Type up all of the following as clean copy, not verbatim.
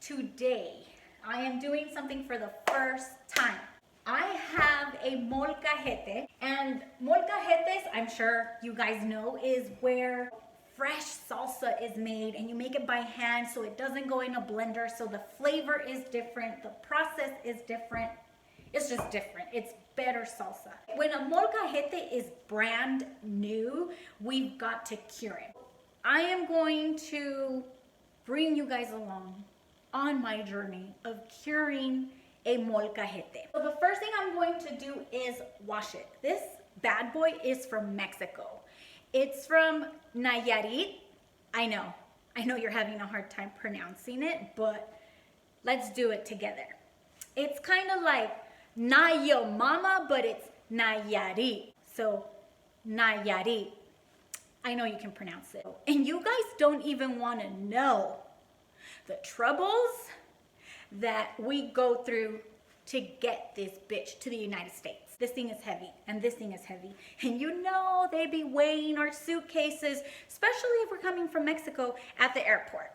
Today, I am doing something for the first time. I have a molcajete, and molcajetes, I'm sure you guys know, is where fresh salsa is made and you make it by hand so it doesn't go in a blender, so the flavor is different, the process is different. It's just different. It's better salsa. When a molcajete is brand new, we've got to cure it. I am going to bring you guys along on my journey of curing a molcajete. So the first thing I'm going to do is wash it. This bad boy is from Mexico. It's from Nayarit. I know you're having a hard time pronouncing it, but let's do it together. It's kind of like Nayo Mama, but it's Nayarit. So Nayarit. I know you can pronounce it. And you guys don't even want to know the troubles that we go through to get this bitch to the United States. This thing is heavy, and this thing is heavy. And you know they be weighing our suitcases, especially if we're coming from Mexico, at the airport.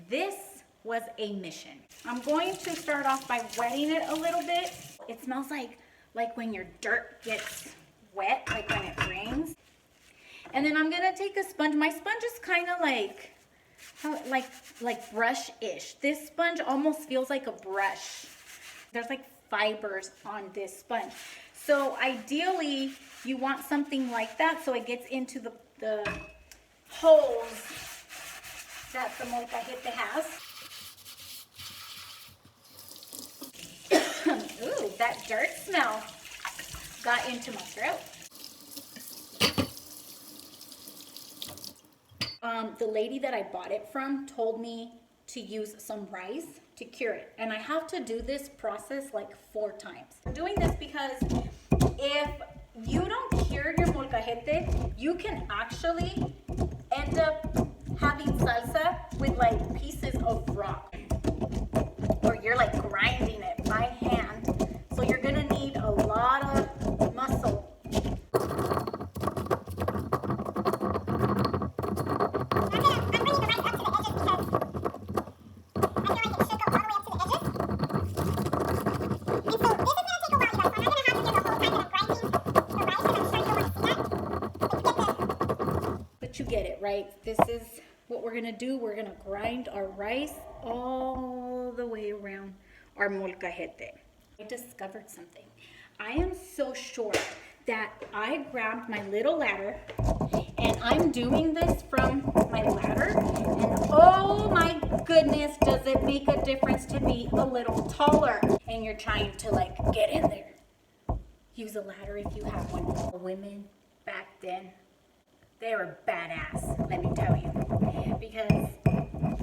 This was a mission. I'm going to start off by wetting it a little bit. It smells like when your dirt gets wet, like when it rains. And then I'm gonna take a sponge. My sponge is kind of like brush-ish. This sponge almost feels like a brush. There's like fibers on this sponge. So ideally, you want something like that so it gets into the holes that the molcajete has. Ooh, that dirt smell got into my throat. The lady that I bought it from told me to use some rice to cure it. And I have to do this process like 4 times. I'm doing this because if you don't cure your molcajete, you can actually end up having salsa with like pieces of rock. Or you're like grinding it by hand. So you're gonna need a lot of muscle. You get it, right? This is what we're gonna do. We're gonna grind our rice all the way around our molcajete. I discovered something. I am so sure that I grabbed my little ladder and I'm doing this from my ladder, and oh my goodness, does it make a difference to be a little taller and you're trying to like get in there. Use a ladder if you have one. Women back then, they were badass, let me tell you, because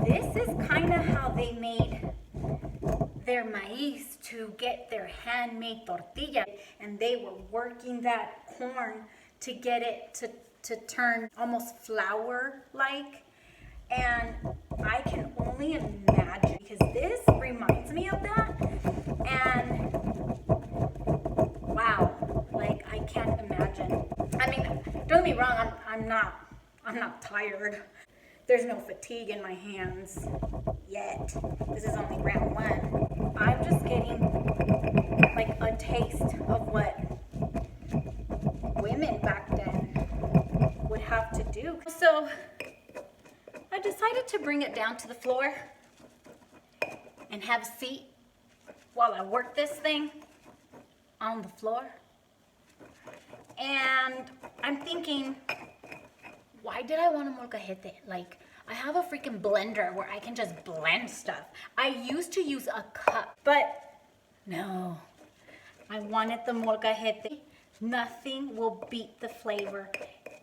this is kind of how they made their maize to get their handmade tortilla, and they were working that corn to get it to turn almost flour-like, and I can only imagine, because this reminds me of that, and wow, like I can't imagine. I mean, don't get me wrong, I'm not tired. There's no fatigue in my hands yet. This is only round 1. I'm just getting like a taste of what women back then would have to do. So I decided to bring it down to the floor and have a seat while I work this thing on the floor. And I'm thinking, why did I want a molcajete? Like, I have a freaking blender where I can just blend stuff. I used to use a cup, but no. I wanted the molcajete. Nothing will beat the flavor.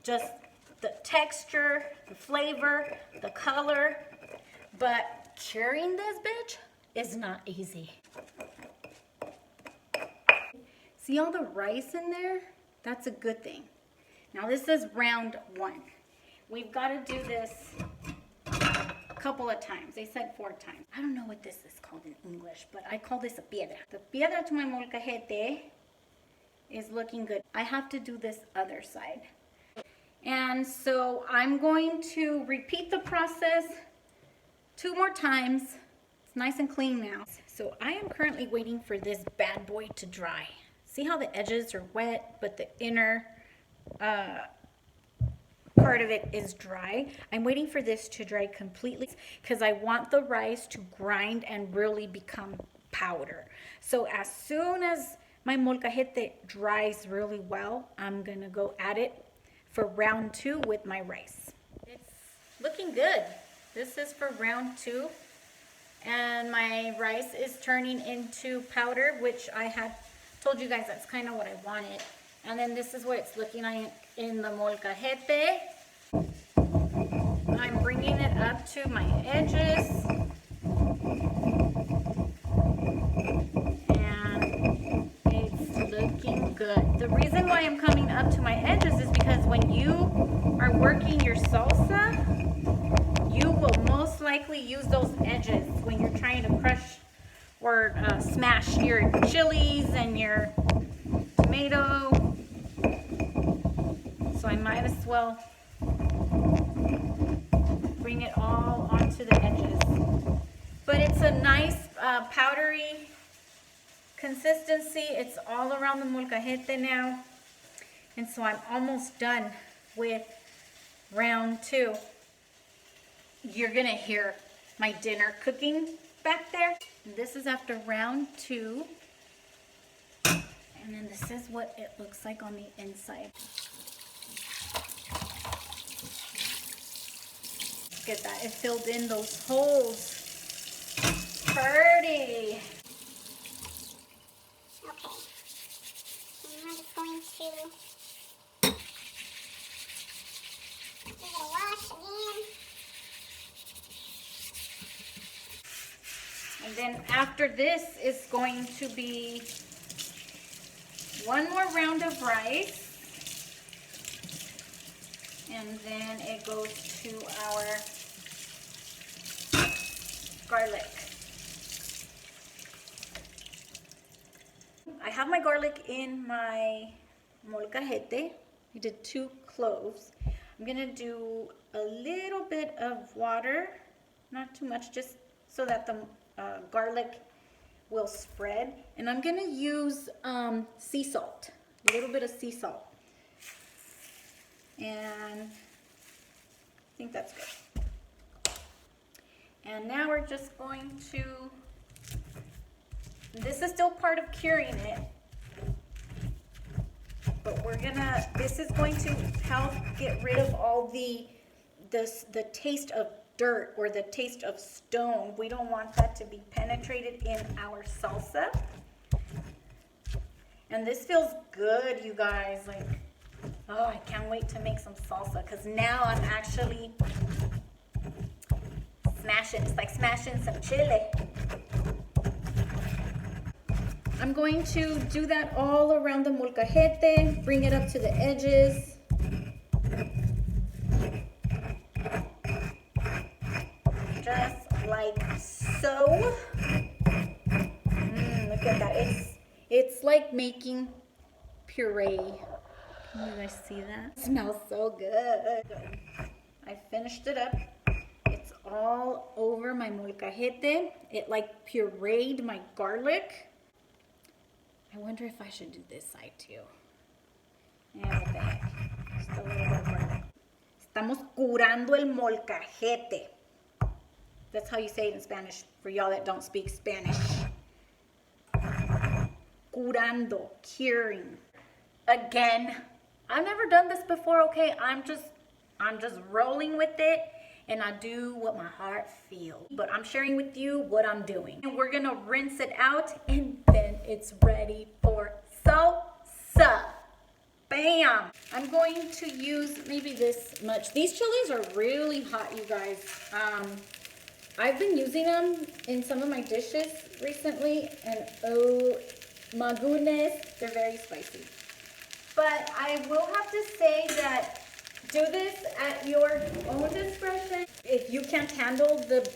Just the texture, the flavor, the color. But curing this bitch is not easy. See all the rice in there? That's a good thing. Now this is round 1. We've got to do this a couple of times. They said 4 times. I don't know what this is called in English, but I call this a piedra. The piedra to my molcajete is looking good. I have to do this other side. And so I'm going to repeat the process 2 more times. nice and clean now. So I am currently waiting for this bad boy to dry. See how the edges are wet, but the inner part of it is dry. I'm waiting for this to dry completely because I want the rice to grind and really become powder. So as soon as my molcajete dries really well, I'm gonna go at it for round 2 with my rice. It's looking good. This is for round 2. And my rice is turning into powder, which I had told you guys that's kind of what I wanted. And then this is what it's looking like in the molcajete. I'm bringing it up to my edges. And it's looking good. The reason why I'm coming up to my edges is because when you are working your salsa, you will most likely use those edges when you're trying to crush or smash your chilies and your tomato. So I might as well bring it all onto the edges. But it's a nice powdery consistency. It's all around the molcajete now. And so I'm almost done with round 2. You're gonna hear my dinner cooking back there. And this is after round 2. And then this is what it looks like on the inside. Look at that, it filled in those holes. Pretty. Okay, I'm just going to give it a wash again. And then after this is going to be one more round of rice. And then it goes to our garlic. I have my garlic in my molcajete. I did 2 cloves. I'm gonna do a little bit of water, not too much, just so that the garlic will spread. And I'm gonna use sea salt, a little bit of sea salt. And I think that's good. And now we're just going to, this is still part of curing it, but this is going to help get rid of all the taste of dirt or the taste of stone. We don't want that to be penetrated in our salsa. And this feels good, you guys. Like, oh, I can't wait to make some salsa because now I'm actually smashing. It's like smashing some chili. I'm going to do that all around the molcajete, bring it up to the edges. Just like so. Look at that. It's like making puree. Can you guys see that? It smells so good. I finished it up. It's all over my molcajete. It like pureed my garlic. I wonder if I should do this side too. Yeah, what the heck. Just a little bit of garlic. Estamos curando el molcajete. That's how you say it in Spanish for y'all that don't speak Spanish. Curando, curing. Again, I've never done this before, okay? I'm just rolling with it, and I do what my heart feels. But I'm sharing with you what I'm doing. And we're gonna rinse it out, and then it's ready for salsa. Bam! I'm going to use maybe this much. These chilies are really hot, you guys. I've been using them in some of my dishes recently, and oh my goodness, they're very spicy. But I will have to say that do this at your own discretion. If you can't handle the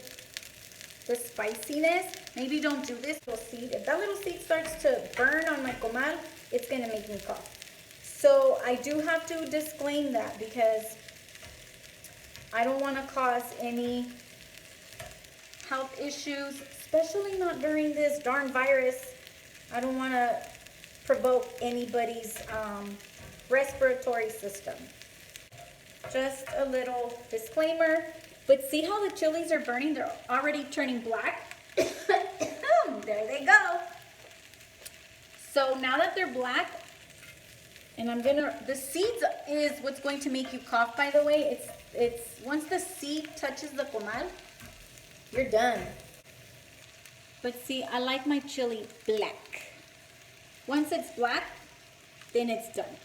spiciness, maybe don't do this little seed. If that little seed starts to burn on my comal, it's gonna make me cough. So I do have to disclaim that because I don't want to cause any health issues, especially not during this darn virus. I don't want to provoke anybody's respiratory system. Just a little disclaimer. But see how the chilies are burning? They're already turning black. There they go. So now that they're black, and the seeds is what's going to make you cough, by the way. It's once the seed touches the comal, you're done. But see, I like my chili black. Once it's black, then it's done.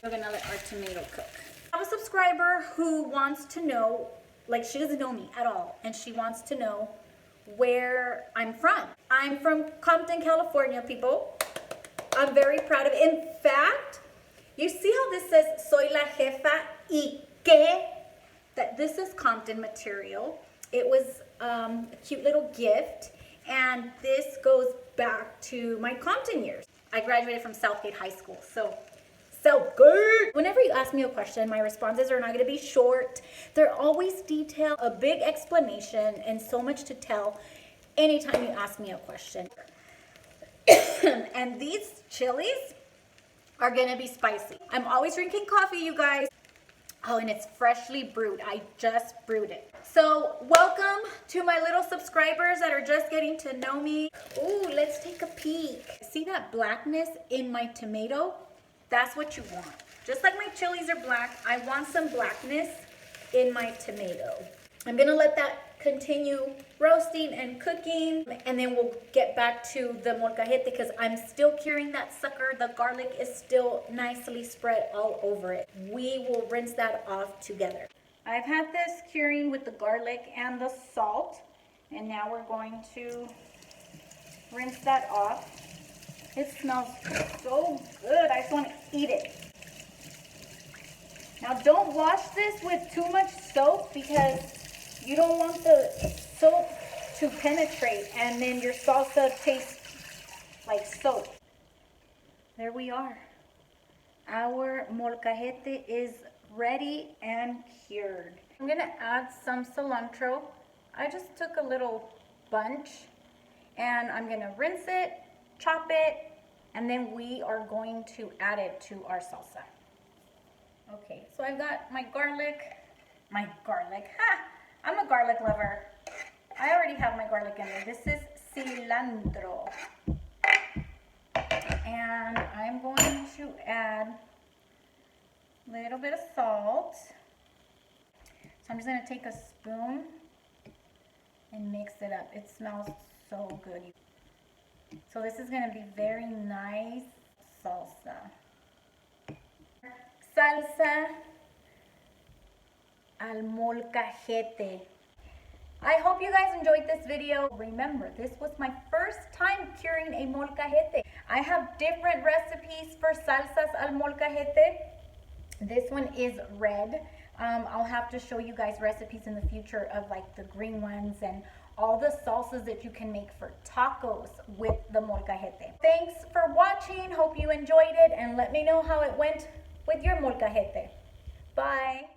We're gonna let our tomato cook. I have a subscriber who wants to know, like she doesn't know me at all, and she wants to know where I'm from. I'm from Compton, California, people. I'm very proud of it. In fact, you see how this says, soy la jefa y que? That this is Compton material. It was a cute little gift, and this goes back to my Compton years. I graduated from Southgate High School, so Southgate! Whenever you ask me a question, my responses are not going to be short. They're always detailed, a big explanation, and so much to tell anytime you ask me a question. And these chilies are going to be spicy. I'm always drinking coffee, you guys. Oh, and it's freshly brewed. I just brewed it. So welcome to my little subscribers that are just getting to know me. Ooh, let's take a peek. See that blackness in my tomato? That's what you want. Just like my chilies are black, I want some blackness in my tomato. I'm gonna let that continue roasting and cooking, and then we'll get back to the molcajete because I'm still curing that sucker. The garlic is still nicely spread all over it. We will rinse that off together. I've had this curing with the garlic and the salt, and now we're going to rinse that off. It smells so good. I just want to eat it. Now don't wash this with too much soap because you don't want the soap to penetrate and then your salsa tastes like soap. There we are. Our molcajete is ready and cured. I'm gonna add some cilantro. I just took a little bunch and I'm gonna rinse it, chop it, and then we are going to add it to our salsa. Okay, so I've got my garlic. Ha! I'm a garlic lover. I already have my garlic in there. This is cilantro. And I'm going to add a little bit of salt. So I'm just going to take a spoon and mix it up. It smells so good. So this is going to be very nice salsa. Salsa al molcajete. I hope you guys enjoyed this video. Remember, this was my first time curing a molcajete. I have different recipes for salsas al molcajete. This one is red. I'll have to show you guys recipes in the future of like the green ones and all the salsas that you can make for tacos with the molcajete. Thanks for watching. Hope you enjoyed it and let me know how it went with your molcajete. Bye.